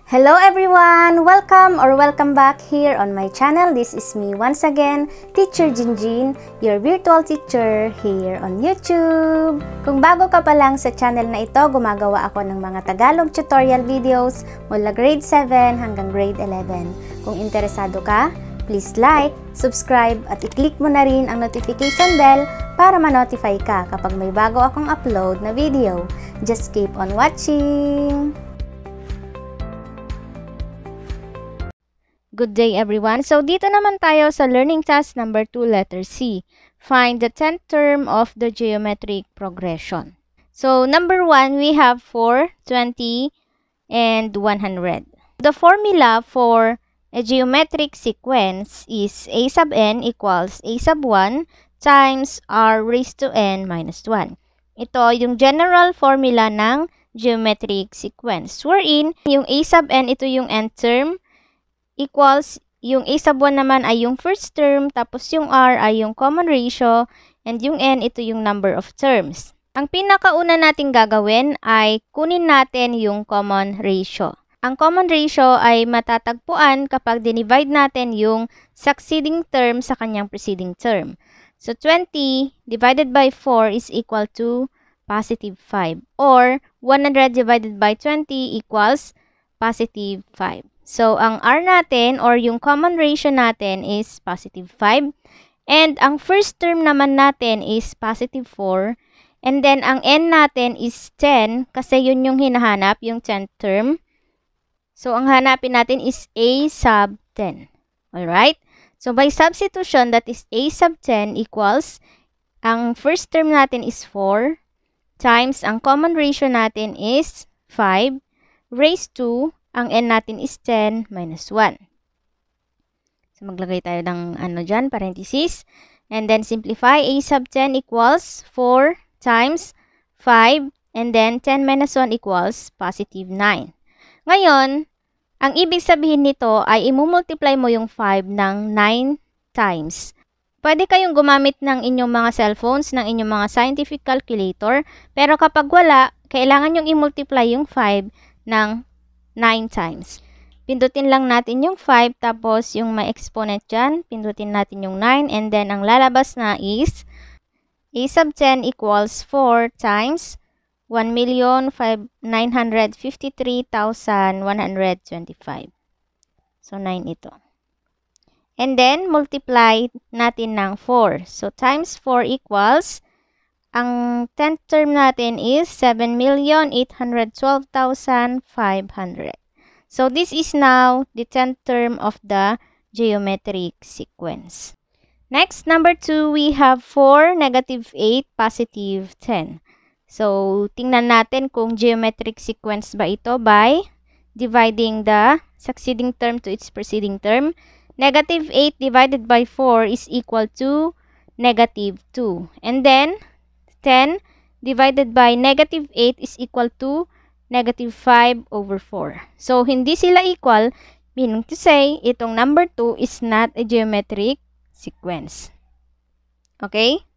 Hello everyone! Welcome back here on my channel. This is me once again, Teacher Jinjin, your virtual teacher here on YouTube. Kung bago ka pa lang sa channel na ito, gumagawa ako ng mga Tagalog tutorial videos mula grade 7 hanggang grade 11. Kung interesado ka, please like, subscribe at i-click mo na rin ang notification bell para ma-notify ka kapag may bago akong upload na video. Just keep on watching! Good day everyone. So dito naman tayo sa learning task number 2, letter C. Find the 10th term of the geometric progression. So number 1, we have 4, 20, and 100. The formula for a geometric sequence is a sub n equals a sub 1 times r raised to n minus 1. Ito yung general formula ng geometric sequence. Wherein, yung a sub n, ito yung nth term, equals, yung a sub 1 naman ay yung first term, tapos yung r ay yung common ratio, and yung n, ito yung number of terms. Ang pinakauna nating gagawin ay kunin natin yung common ratio. Ang common ratio ay matatagpuan kapag dinivide natin yung succeeding term sa kanyang preceding term. So, 20 divided by 4 is equal to positive 5. Or, 100 divided by 20 equals positive 5. So, ang R natin or yung common ratio natin is positive 5. And ang first term naman natin is positive 4. And then, ang N natin is 10 kasi yun yung hinahanap, yung 10th term. So, ang hanapin natin is A sub 10. Alright? So, by substitution, that is A sub 10 equals, ang first term natin is 4 times ang common ratio natin is 5 raised to ang n natin is 10 minus 1. So, maglagay tayo ng dyan, parenthesis. And then, simplify. A sub 10 equals 4 times 5. And then, 10 minus 1 equals positive 9. Ngayon, ang ibig sabihin nito ay imumultiply mo yung 5 ng 9 times. Pwede kayong gumamit ng inyong mga cellphones, ng inyong mga scientific calculator. Pero kapag wala, kailangan yung imultiply yung 5 ng 9 times. Pindutin lang natin yung 5, tapos yung may exponent dyan, pindutin natin yung 9, and then ang lalabas na is A sub 10 equals 4 times 1,953,125. So, 9 ito. And then, multiply natin ng 4. So, times 4 equals, ang 10th term natin is 7,812,500. So, this is now the 10th term of the geometric sequence. Next, number 2, we have 4, negative 8, positive 10. So, tingnan natin kung geometric sequence ba ito by dividing the succeeding term to its preceding term. Negative 8 divided by 4 is equal to negative 2. And then, 10 divided by negative 8 is equal to negative 5 over 4. So, hindi sila equal, meaning to say, itong number 2 is not a geometric sequence. Okay?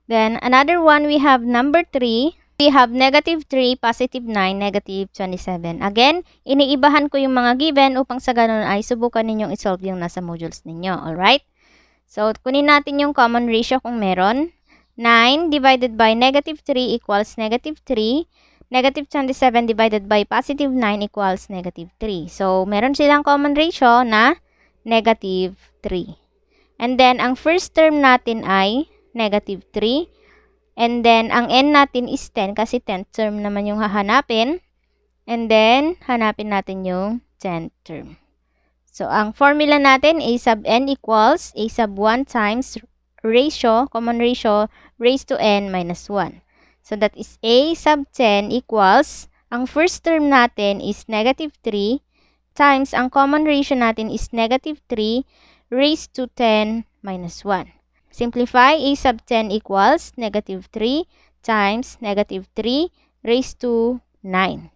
Then, another one, we have number 3. We have negative 3, positive 9, negative 27. Again, iniibahan ko yung mga given upang sa ganun ay subukan ninyong isolve yung nasa modules ninyo. Alright? So, kunin natin yung common ratio kung meron. 9 divided by negative 3 equals negative 3. Negative 27 divided by positive 9 equals negative 3. So, meron silang common ratio na negative 3. And then, ang first term natin ay negative 3. And then, ang n natin is 10 kasi 10th term naman yung hahanapin. And then, hanapin natin yung 10th term. So, ang formula natin, a sub n equals a sub 1 times ratio, common ratio, raised to n minus 1. So, that is a sub 10 equals, ang first term natin is negative 3 times ang common ratio natin is negative 3 raised to 10 minus 1. Simplify, a sub 10 equals negative 3 times negative 3 raised to 9.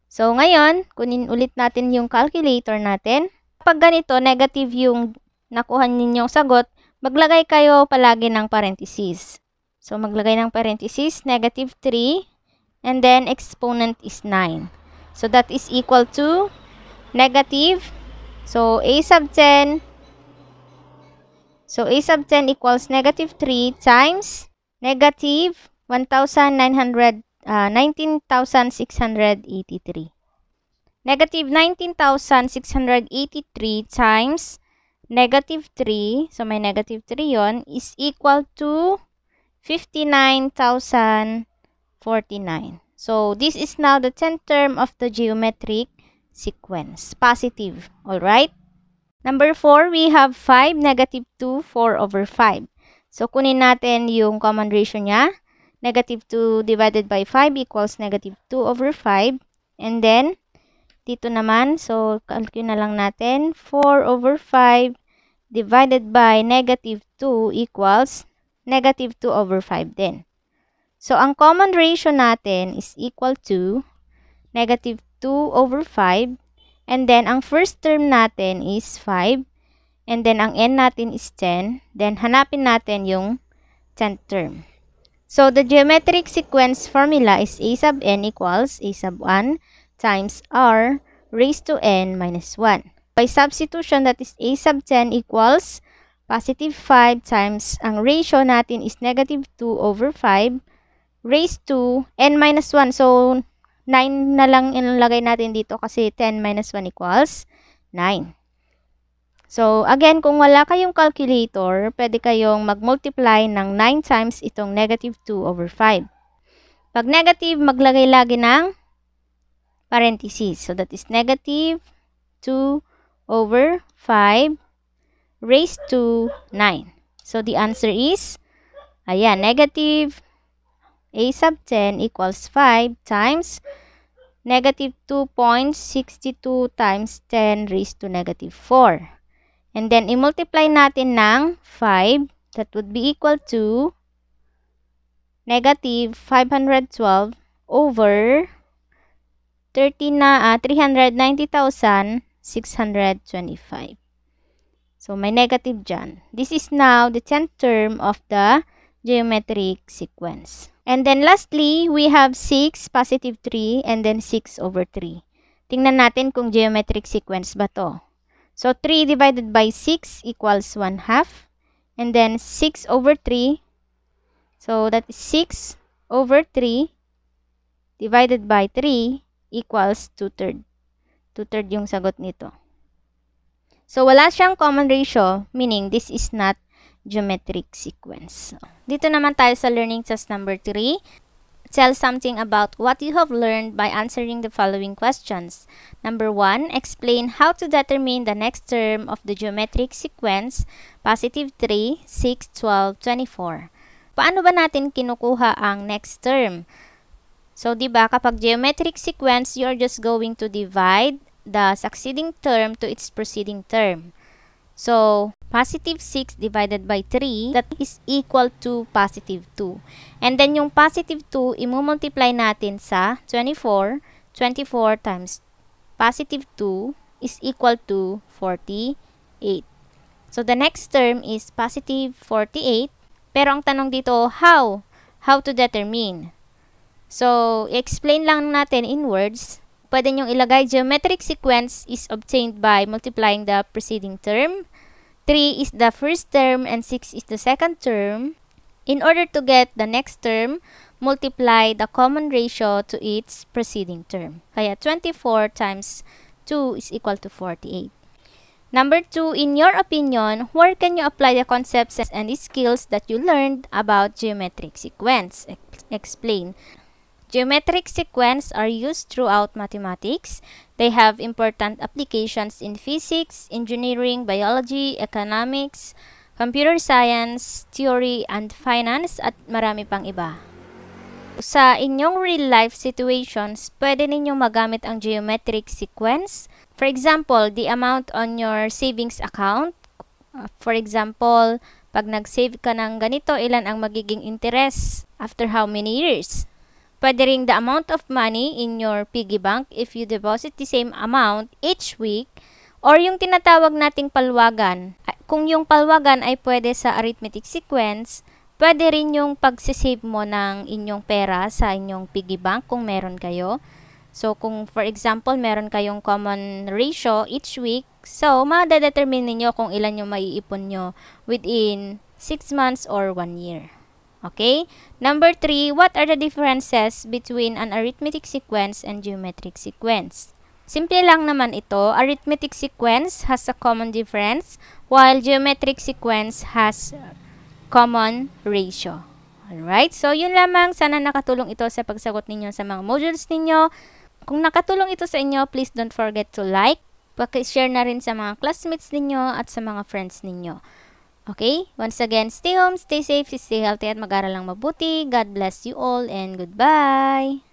So, ngayon, kunin ulit natin yung calculator natin. Kapag ganito, negative yung nakuha ninyong sagot, maglagay kayo palagi ng parenthesis. So, maglagay ng parenthesis, negative 3, and then exponent is 9. So, that is equal to negative. So, a sub 10. So, a sub 10 equals negative 3 times negative 19,683. Negative 19,683 times negative 3, so may negative 3 yon, is equal to 59,049. So, this is now the 10th term of the geometric sequence. Positive. Alright? Number 4, we have 5, negative 2, 4 over 5. So, kunin natin yung common ratio niya. Negative 2 divided by 5 equals negative 2 over 5. And then, dito naman, so, calculate na lang natin. 4 over 5 divided by negative 2 equals negative 2 over 5 din. So, ang common ratio natin is equal to negative 2 over 5. And then, ang first term natin is 5. And then, ang n natin is 10. Then, hanapin natin yung 10th term. So, the geometric sequence formula is a sub n equals a sub 1 times r raised to n minus 1. By substitution, that is a sub 10 equals positive 5 times, ang ratio natin is negative 2 over 5 raised to n minus 1. So, 9 na lang inilagay natin dito kasi 10 minus 1 equals 9. So, again, kung wala kayong calculator, pwede kayong mag-multiply ng 9 times itong negative 2 over 5. Pag negative, maglagay lagi ng parentheses. So, that is negative 2 over 5 raised to 9. So, the answer is, ayan, negative a sub 10 equals 5 times negative 2.62 times 10 raised to negative 4. And then, i-multiply natin ng 5. That would be equal to negative 512 over 390,625. So, may negative dyan. This is now the 10th term of the geometric sequence. And then lastly, we have 6, positive 3, and then 6 over 3. Tingnan natin kung geometric sequence ba to. So, 3 divided by 6 equals 1 half. And then 6 over 3. So, that is 6 over 3 divided by 3 equals 2/3. 2/3 yung sagot nito. So, wala siyang common ratio, meaning this is not geometric sequence. Dito naman tayo sa learning task number 3. Tell something about what you have learned by answering the following questions. Number 1, explain how to determine the next term of the geometric sequence, positive 3, 6, 12, 24. Paano ba natin kinukuha ang next term? So, diba, kapag geometric sequence, you're just going to divide the succeeding term to its preceding term. So, positive 6 divided by 3, that is equal to positive 2. And then, yung positive 2, i-multiply natin sa 24. 24 times positive 2 is equal to 48. So, the next term is positive 48. Pero ang tanong dito, how? How to determine? So, explain lang natin in words. Pwede nyong ilagay, geometric sequence is obtained by multiplying the preceding term. 3 is the first term and 6 is the second term. In order to get the next term, multiply the common ratio to its preceding term. Kaya 24 times 2 is equal to 48. Number 2, in your opinion, where can you apply the concepts and skills that you learned about geometric sequence? Explain. Geometric sequence are used throughout mathematics. They have important applications in physics, engineering, biology, economics, computer science, theory, and finance, at marami pang iba. Sa inyong real-life situations, pwede ninyong magamit ang geometric sequence. For example, the amount on your savings account. For example, pag nag-save ka ng ganito, ilan ang magiging interest after how many years? Pwede ring the amount of money in your piggy bank if you deposit the same amount each week, or yung tinatawag nating palwagan. Kung yung palwagan ay pwede sa arithmetic sequence, pwede rin yung pagsisave mo ng inyong pera sa inyong piggy bank kung meron kayo. So, kung for example, meron kayong common ratio each week, so, ma-determine ninyo kung ilan yung maiipon nyo within 6 months or 1 year. Okay? Number 3, what are the differences between an arithmetic sequence and geometric sequence? Simple lang naman ito. Arithmetic sequence has a common difference, while geometric sequence has common ratio. Alright? So, yun lamang. Sana nakatulong ito sa pagsagot ninyo sa mga modules ninyo. Kung nakatulong ito sa inyo, please don't forget to like, paki-share na rin sa mga classmates ninyo at sa mga friends ninyo. Okay? Once again, stay home, stay safe, stay healthy at mag-aral lang mabuti. God bless you all and goodbye!